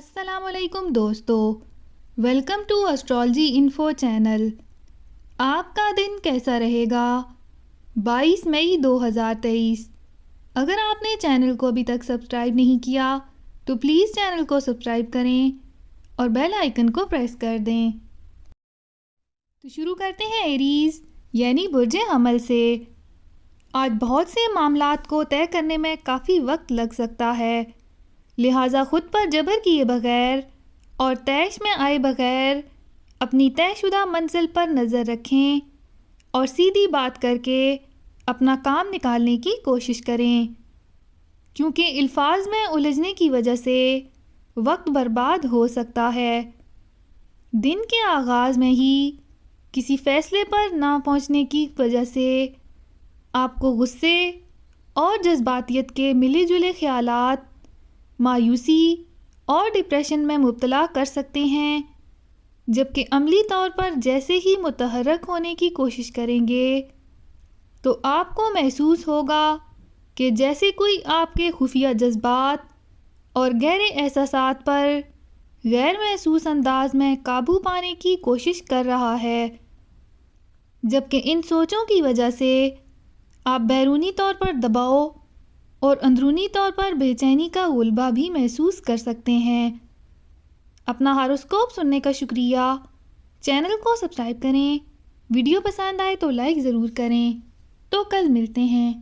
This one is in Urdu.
السلام علیکم دوستو، welcome to astrology info channel. آپ کا دن کیسا رہے گا؟ 22 مئی 2023۔ اگر آپ نے چینل کو ابھی تک سبسکرائب نہیں کیا تو پلیز چینل کو سبسکرائب کریں اور بیل آئیکن کو پریس کر دیں۔ تو شروع کرتے ہیں ایریز یعنی برج حمل سے۔ آج بہت سے معاملات کو طے کرنے میں کافی وقت لگ سکتا ہے، لہٰذا خود پر جبر کیے بغیر اور طیش میں آئے بغیر اپنی طے شدہ منزل پر نظر رکھیں اور سیدھی بات کر کے اپنا کام نکالنے کی کوشش کریں، کیونکہ الفاظ میں الجھنے کی وجہ سے وقت برباد ہو سکتا ہے۔ دن کے آغاز میں ہی کسی فیصلے پر نہ پہنچنے کی وجہ سے آپ کو غصے اور جذباتیت کے ملے جلے خیالات مایوسی اور ڈپریشن میں مبتلا کر سکتے ہیں، جبکہ عملی طور پر جیسے ہی متحرک ہونے کی کوشش کریں گے تو آپ کو محسوس ہوگا کہ جیسے کوئی آپ کے خفیہ جذبات اور گہرے احساسات پر غیر محسوس انداز میں قابو پانے کی کوشش کر رہا ہے، جبکہ ان سوچوں کی وجہ سے آپ بیرونی طور پر دباؤ اور اندرونی طور پر بے چینی کا غلبہ بھی محسوس کر سکتے ہیں۔ اپنا ہاروسکوپ سننے کا شکریہ۔ چینل کو سبسکرائب کریں، ویڈیو پسند آئے تو لائک ضرور کریں۔ تو کل ملتے ہیں۔